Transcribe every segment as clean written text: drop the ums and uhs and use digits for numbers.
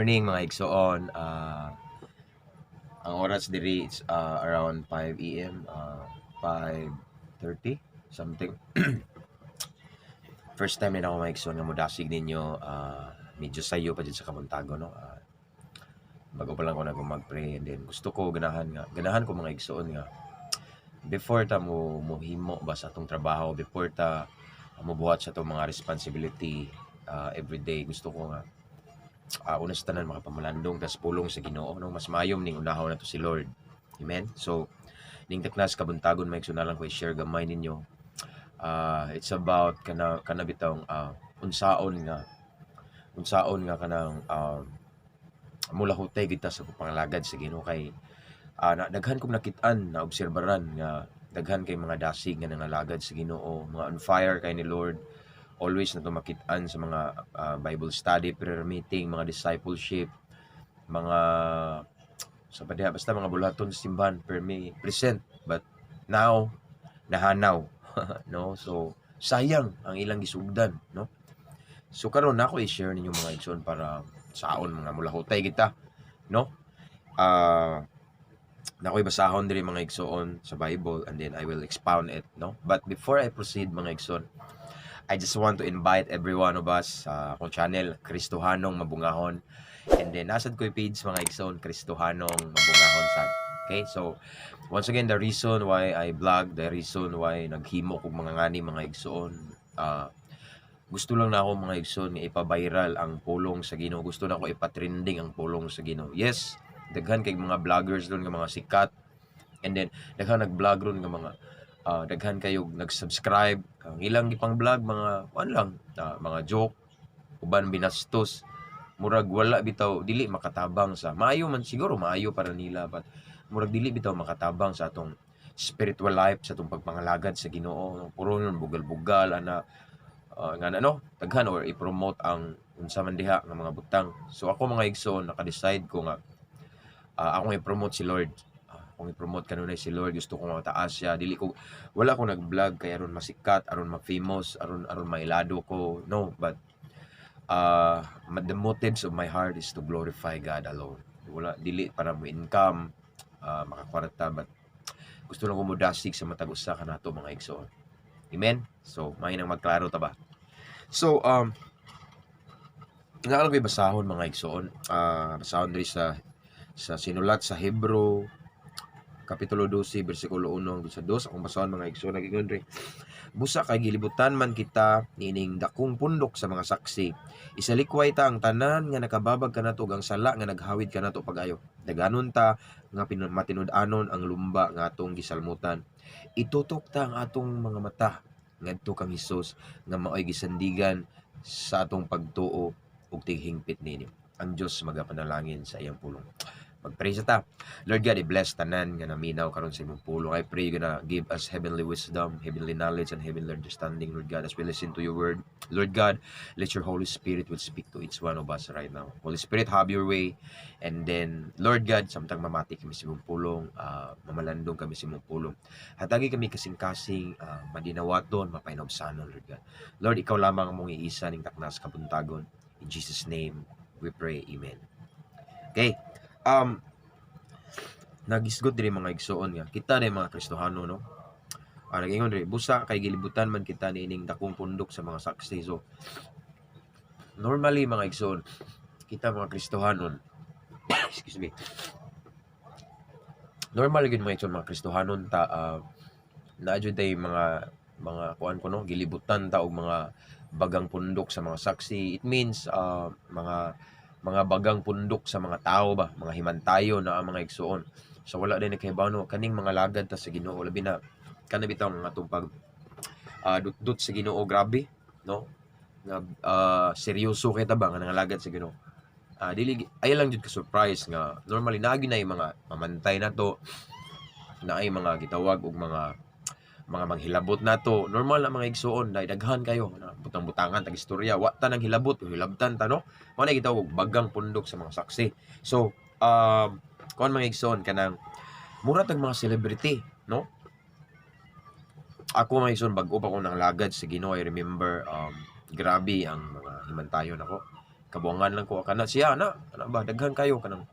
morning mga igsoon. Ang oras diri is around 5 AM, 5:30 something. First time din ako mga igsoon nga modasig ninyo, medyo sayo pa dyan sa Kabuntagon, no. Bago pa lang ko mag-pray, and then gusto ko ganahan ko mga igsoon nga before ta mo himo ba sa atong trabaho, before ta mobuhat sa atong mga responsibility everyday, gusto ko nga unas tanan makapamalandong tas pulong sa Ginoo, no, mas mayom ning unahon nato si Lord. Amen. So ning taknas Kabuntagon may na lang ko i-share gamay ninyo. It's about kana bitong unsaon nga kanang mulahutay kita sa pangalagad sa Ginoo, kay daghan kong nakit-an na obserbaran nga daghan kay mga dasig nga nangalagad sa Ginoo, mga on fire kay ni Lord. Always na tumakit-an sa mga Bible study, prayer meeting, mga discipleship, mga sa padya, basta mga bulaton sa simbahan present, but now nahanaw. No, so sayang ang ilang gisugdan, no. So karon nako i-share ninyo mga igsoon para saon mga mulahutay kita, no. Nako'y basahon diri mga igsoon sa Bible, and then I will expound it, no. But before I proceed mga igsoon, I just want to invite every one of us sa akong channel, Kristohanong Mabungahon. And then, nasad ko yung page mga igsoon, Kristohanong Mabungahon sad. Okay, so, once again, the reason why I vlog, the reason why naghimo kong mga ngani mga igsoon, gusto lang na ako mga igsoon nga ipa-viral ang pulong sa Ginoo. Gusto na ako ipa-trending ang pulong sa Ginoo. Yes, daghan kay mga vloggers doon nga mga sikat. And then, daghan nag-vlog ron nga mga daghan kayo nag-subscribe. Ang ilang gipang vlog mga mga joke, uban binastos, murag wala bitaw, dili makatabang sa maayo man, siguro maayo para nila, but murag dili bitaw makatabang sa atong spiritual life, sa atong pagpangalagad sa Ginoo. Puro nun bugal-bugal ana nga daghan or i-promote ang unsa man diha nga mga butang. So ako mga igsoon naka-decide ko nga akong i-promote si Lord. Kung i-promote kanunay si Lord, gusto ko mataas siya. Wala ko nag-vlog kay aron masikat, aron ma-famous, aron mailado ko. No, but the motives of my heart is to glorify God alone. Wala dili para mo income, makakwarta, but gusto lang ko modasig sa matag usa kanato mga igsoon. Amen. So may nang magklaro ta ba. So naalala ko basahon mga igsoon, basahon diri sa sinulat sa Hebrew Kapitulo 12, versikulo 1 sa 2, akong basahon mga igsoon, nagingon ri. Busa kay gilibutan man kita nining dakong pundok sa mga saksi. Isalikway ta ang tanan nga nakababag kanato ang sala nga naghawid kanato pagayo. Daganon ta nga matinud-anon ang lumba nga atong gisalmutan. Itutok ta ang atong mga mata ngadto kang Hesus nga maoy gisandigan sa atong pagtuo ug tighingpit nini. Ang Dios magapanalangin sa iyang pulong. Mag-pray sa ta. Lord God, i-bless tanan nga naminaw karon sa imong pulong. I pray you're gonna give us heavenly wisdom, heavenly knowledge, and heavenly understanding, Lord God, as we listen to your word. Lord God, let your Holy Spirit will speak to each one of us right now. Holy Spirit, have your way. And then, Lord God, samtang mamati kami sa imong pulong, mamalandong kami sa imong pulong. Hatagi kami kasing-kasing, madinawaton, mapainobsanon, Lord God. Lord, ikaw lamang mong iisa ning taknas Kabuntagon. In Jesus' name, we pray. Amen. Okay. Nagisgot diri mga igsoon nga kita rin mga Kristohano, no. Nagingon ri busa kay gilibutan man kita nining dakong pundok sa mga saksi. So normally mga igsoon, kita mga Kristohanon excuse me, normal gyud mga igsoon mga Kristohanon ta naadyo tay mga kuan ko, no, gilibutan ta og mga bagang pundok sa mga saksi. It means mga bagang pundok sa mga tao ba, mga himantayo na ang mga igsoon. So wala din nakahibaw kaning mga lagad ta sa Ginoo, labi na kana bitaw nga atong pag dut sa Ginoo, grabe, no, nga seryoso kay ta ba nga nangalagad sa Ginoo. Dili ay lang jud ka surprise nga normally naagi na yung mga mamantay nato, na ay mga gitawag og mga manghilabot nato. Normal na mga igsoon, daghan kayo na butang-butangan tag istorya, wa ta nang hilabot, hilabtan ta, no. Mo na gitawag bagang pundok sa mga saksi. So kuan mga igsoon kanang mura tag mga celebrity, no. Ako mga igsoon bag-o pa ko nang lagad sa Ginoo, I remember grabe ang mga himantayon ako. kabuangan lang ko kana siya ana ba daghan kayo kanang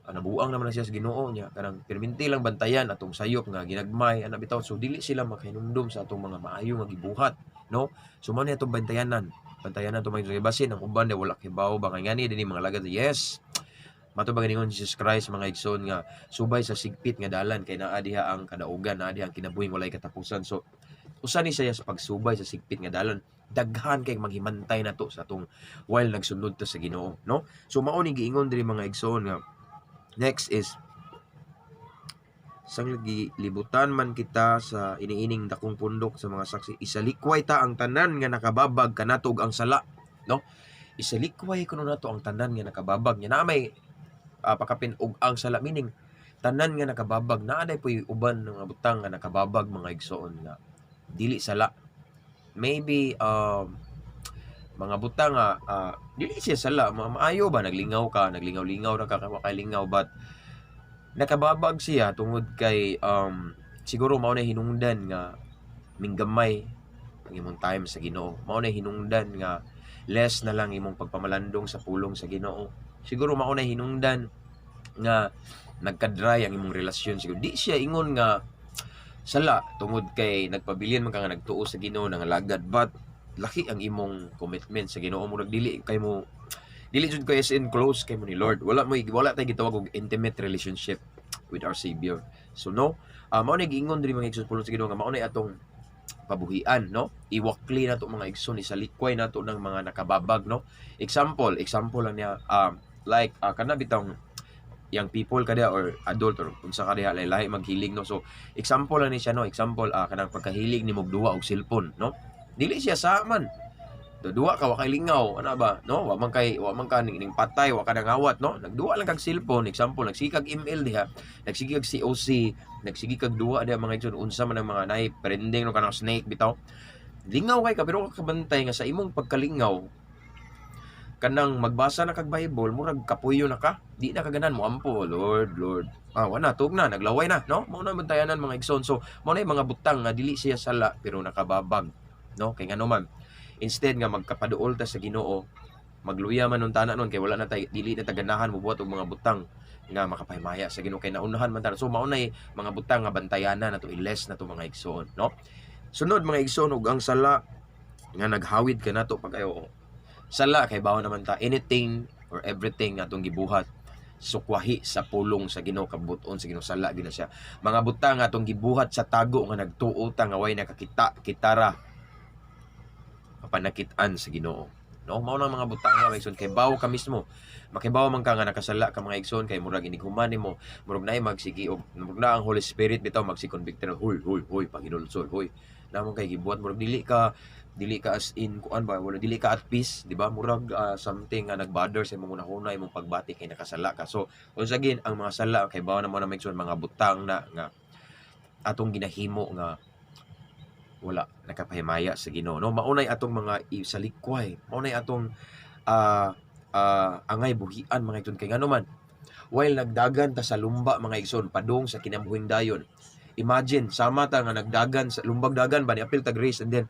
nabuang naman na siya sa Ginoo niya kanang perminti lang bantayan atong sayop nga ginagmay ana bitaw so dili sila makahinumdum sa atong mga maayo nga gibuhat no so mo ni atong bantayanan to mga basin ang uban wala kibaw ba kay ngani dinhi mga lagad yes mato ba ganingon Jesus Christ mga igsoon nga subay sa sigpit nga dalan kay naa diha ang kadaugan naa diha ang kinabuhing walay katapusan so usa ni siya sa pagsubay sa sigpit nga dalan daghan kay maghimantay nato sa atong while nagsunod ta sa Ginoo no so mao ni giingon diri mga igsoon nga next is sang lagi libutan man kita sa iniining dakong pundok sa mga saksi isalikway ta ang tanan nga nakababag kanatog ang sala no isalikway kuno nato ang tanan nga nakababag nya na may pakapin og ang sala meaning tanan nga nakababag naa day puy uban nga butang nga nakababag mga igsoon nga dili sala maybe mga butang nga dili siya sala maayo ba naglingaw-lingaw ra ka makalingaw but nakababag siya tungod kay siguro mao na hinungdan nga minggamay ang imong time sa Ginoo mao na hinungdan nga less na lang imong pagpamalandong sa pulong sa Ginoo siguro mao na hinungdan nga nagka-dry ang imong relasyon siguro di siya ingon nga sala tungod kay nagpabilin man ka nga nagtuo sa Ginoo nang lagad but laki ang imong commitment sa Ginoo mo dili kay mo dili jud ko as in close kay mo ni Lord wala tay gitawag og intimate relationship with our Savior so no mao na giingon diri mga igsoon pulong sa Ginoo nga mao na atong pabuhian no iwakli nato mga igsoon isalikway nato ng mga nakababag no example lang niya like kana bitang young people kada or adult or unsa ka diha lahi maghilig no so example lang ni siya no example kanang pagkahilig ni mogduwa og cellphone no dili siya sa man duwa ka wa kay lingaw ana ba no wa man ka ning patay wa ka nangawat no nagduwa lang kag cellphone example nagsikag email diha nagsikag COC nagsikag duwa diha mga igsoon unsa man ang mga nay trending no kanang snake bitaw lingaw kay ka pero kabantay nga sa imong pagkalingaw kanang magbasa na kag Bible murag kapuyo na ka di na kaganan mo ampo Lord wala tug na naglaway na no mao na bantayanan mga igsoon so mao na mga butang nga dili siya sala pero nakababag no kay ngano man instead nga magkapaduol ta sa Ginoo magluya man untana nun kay wala na tay dili na taganahan mo buhat og mga butang nga makapahimaya sa Ginoo kay naunahan man ta so mao nay mga butang nga bantayanan nato iles nato mga igsoon no sunod mga igsoon ug ang sala nga naghawid ka nato pag ayo sala kay bawo naman ta anything or everything nga atong gibuhat sukwahi sa pulong sa Ginoo kabuton sa Ginoo sala gina siya mga butang nga atong gibuhat sa tago nga nagtuo ta nga way nakakita kitara panakit-an sa Ginoo no mao nang mga butang nga igsoon kay bawo ka mismo makibaw man ka nga nakasala ka mga igsoon kay murag inighuman nimo murag naay magsigi og murag na ang Holy Spirit bitaw magsi-convict na huy paginulsol huy namon kay gibuhat murag dili ka as in kuan ba wala dili ka at peace di ba murag something nga nagbother sa imong hunahuna imong pagbati kay nakasala ka so once again ang mga sala kay bawo na mo na igsoon mga butang na nga atong ginahimo nga wala nakapahimaya sa Ginoo no maunay atong mga isalikway maunay atong angay buhian mga igsoon kay ngano man while nagdagan ta sa lumba mga igsoon padung sa kinabuhing dayon imagine sama ta nga nagdagan sa lumbag dagan ba ni apil ta grace and then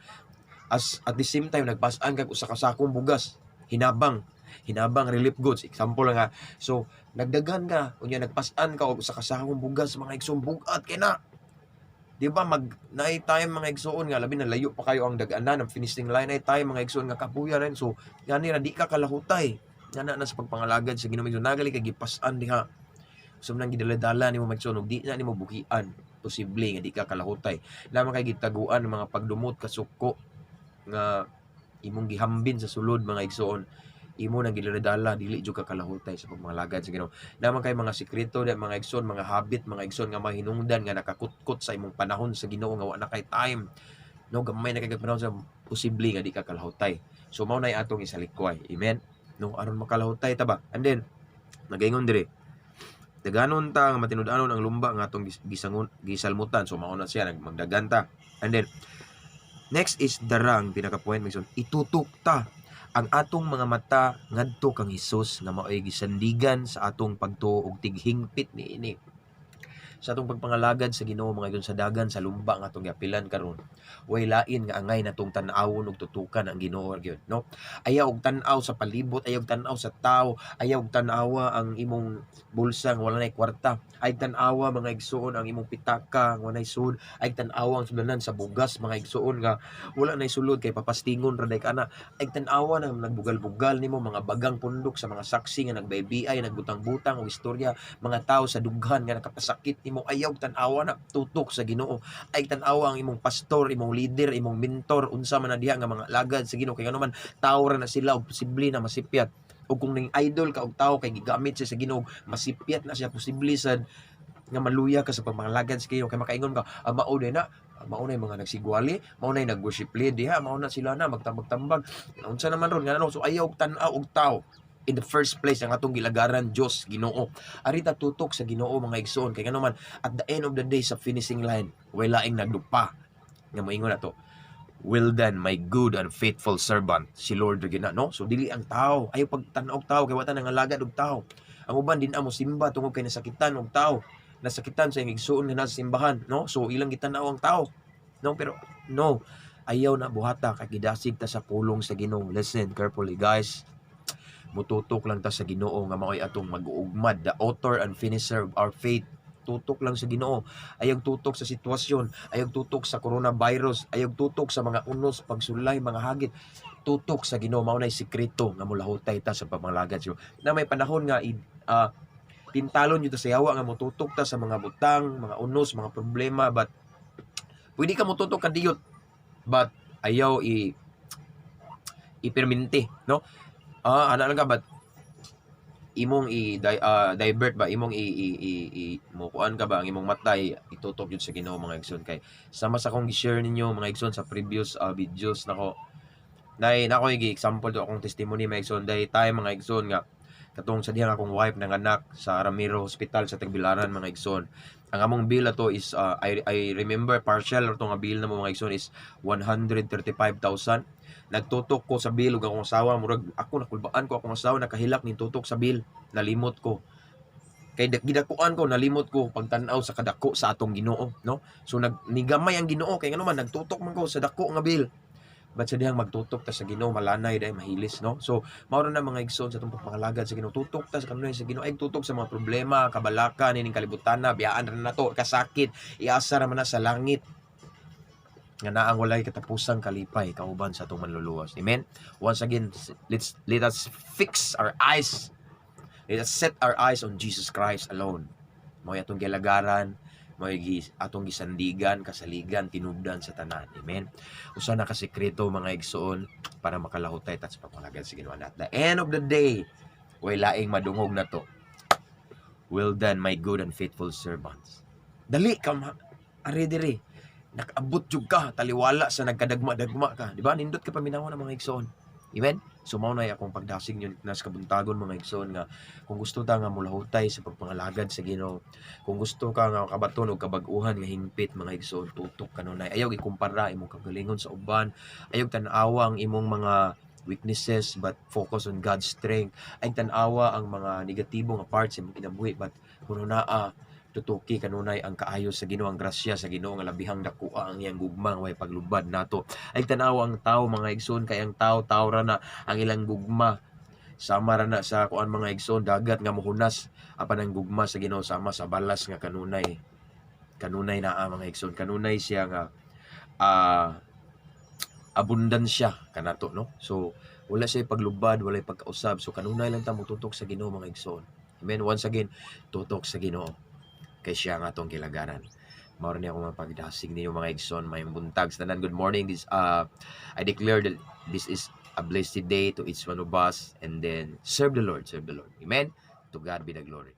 at the same time nagpas-an kag usa ka sakong bugas hinabang relief goods example lang ha so nagdagan ka unya nagpas-an ka og usa ka sakong bugas mga igsoon bugat kay na di ba naay time mga igsoon nga labi na layo pa kayo ang dag-anan ang finishing line ay time mga igsoon nga kapuya rin so gani ra di ka kalahutay ngana na sa pagpangalagad sa Ginoo igsoon nagali kay gipas-an diha so nang gidala-dala nimo mga igsoon di na nimo buhian posible nga di ka kalahutay lamang kay gitaguan ng mga pagdumot kasuko nga imong gihambin sa sulod mga igsoon imo nang gidala dili jud ka kalahutay sa pagmangalagad sa Ginoo naman kay mga sekreto da mga igsoon mga habit mga igsoon nga mahinungdan nga nakakutkot sa imong panahon sa Ginoo nga wa na kay time no gamay na kay panahon sa posible nga di ka kalahutay so mao nay atong isalikway amen no aron makalahutay ta ba and then nagaingon dire daganon ta nga matinud-anon ang lumba nga atong gisalmutan so mao na siya magdagan ta and then next is darang pinaka-point mga igsoon itutok ta ang atong mga mata ngadto kang Hesus nga mao'y gisandigan sa atong pagtuo og tighingpit niini sa atong pagpangalagad sa Ginoo mga igsoon, sa dagan sa lumba nga atong giapilan karon. Way lain nga angay natong tan-awon ug tutukan ang Ginoo gyud, no? Ayaw og tan-aw sa palibot, ayaw og tan-aw sa tao, ayaw og tan-awa ang imong bulsa nga wala nay kwarta, ay tan-awa mga igsoon ang imong pitaka nga wala nay sud, ay tan-awa ang sudlanan sa bugas mga igsoon nga wala nay sulod kay papastingon ra day kana, ay tan-awa nang nagbugal-bugal nimo mga bagang pundok sa mga saksi nga nagbaybiay, nagbutang-butang og istorya, mga tao sa dughan nga nakapasakit nimo, ayaw tan-awa na tutok sa Ginoo. Ay tan-awa ang imong pastor, imong leader, imong mentor, unsa man na diha nga mga alagad sa Ginoo, kay ngano man tao ra na sila og posible na masipyat. O kung ning idol ka og tao kay gigamit siya sa Ginoo, masipyat na siya, posible sad nga maluya ka sa pagmangalagad sa Ginoo, kay makaingon ka mao day na mao na mga nagsigwali, mao na nag-worship lead diha, mao na sila na magtambag-tambag, unsa naman ron nga ano. So ayaw tan-aw og tao. In the first place ang atong gilagaran Dios, Ginoo. Arita tutok sa Ginoo mga igsoon, kay ngano man at the end of the day sa finishing line way laing nagdupa nga moingon nato, well done my good and faithful servant, si Lord gina, no? So dili ang tao, ayaw pagtan-aw og tao kay wata nang alagad og tao. Ang uban din amo simba tungod kay nasakitan og tao, nasakitan sa igsoon nga nasa simbahan, no? So ilang gitan-aw ang tao, no? Pero no, ayaw na buhata kay gidasig ta sa pulong sa Ginoo. Listen carefully guys, mututok lang ta sa Ginoo nga mao'y atong mag-uugmad, the author and finisher of our faith. Tutok lang sa Ginoo, ayog tutok sa sitwasyon, ayog tutok sa coronavirus, ayog tutok sa mga unos, pagsulay, mga hagit. Tutok sa Ginoo, mao nay sikreto nga mulahutay ta sa pamanglagat. So na may panahon nga tintalon yun ta sa yawa nga mututok ta sa mga butang, mga unos, mga problema, but pwede ka mututok kadiyot, but ayaw iperminti, no? Ana lang ka, but imong divert ba, imong mukuan ka ba ang imong matay, itutok yun sa Ginoo mga igsoon. Kay sama sa akong gi-share ninyo mga igsoon sa previous videos nako example to akong testimony mga igsoon, day time mga igsoon nga katong sa dihang akong wife nang anak sa Ramiro Hospital sa Tagbilaran mga igsoon. Ang among bill ato is I remember partial or nga bill na mga igsoon is 135,000. Nagtutok ko sa bill ug akong asawa, murag ako nakulbaan ko akong asawa, nakahilak ni tutok sa bill, nalimot ko. Kay gidakuan ko, nalimot ko pagtan-aw sa kadako sa atong Ginoo, no? So nigamay ang Ginoo kay ngano man nagtutok man ko sa dako nga bill. But sa dihang magtutok ta sa Ginoo, malanay day mahilis, no? So mao na mga igsoon sa atong pagpangalagad sa Ginoo, tutok ta sa kanunay sa Ginoo, ay tutok sa mga problema, kabalakan ining kalibutan na, biyaan ra nato, kasakit, iasa ra man na sa langit nga naang walay katapusang kalipay kauban sa atong manluluwas. Amen. Once again, let us fix our eyes, let us set our eyes on Jesus Christ alone. Mao atong gilagaran, mao atong gisandigan, kasaligan, tinubdan sa tanan. Amen. Usa na ka sekreto mga igsoon para makalahutay ta sa pagpangalagad sa Ginoo. At the end of the day, way laing madungog na to. Well done my good and faithful servants. Dali ka ari diri. Nakaabot jud ka, taliwala sa nagkadagma-dagma ka, di ba? Nindot ka paminawan ng mga igsoon. Amen. So mao na akong pagdasig yun nas kabuntagon mga igsoon nga kung gusto ta nga mulahutay sa pagpangalagad sa Ginoo, kung gusto ka nga kabaton og kabag-uhan nga hingpit mga igsoon, tutok kanunay. Ayaw ikumpara imong kagalingon sa uban, ayaw tan-awa ang imong mga weaknesses, but focus on God's strength. Ay tan-awa ang mga negatibo nga parts sa imong kinabuhi, but kuno naa tutuki kanunay ang kaayo sa Ginoo, ang grasya sa Ginoo nga labihang dakuha ang iyang gugma way paglubad nato. Ay tanaw ang tao mga igsoon, kay ang tao ra na ang ilang gugma, sama ra na sa kuan mga igsoon, dagat nga mohunas apan ang gugma sa Ginoo sama sa balas nga kanunay naa mga igsoon. Kanunay siya nga abundansya kanato, no? So wala siya paglubad, wala pagkausab, so kanunay lang ta motutok sa Ginoo mga igsoon. Amen. Once again, tutok sa Ginoo kay siya nga atong kilagaran. Mao rin ako mapagdasig ninyo mga igsoon, may buntag sa tanan. Good morning. I declare that this is a blessed day to each one of us, and then serve the Lord. Amen. To God be the glory.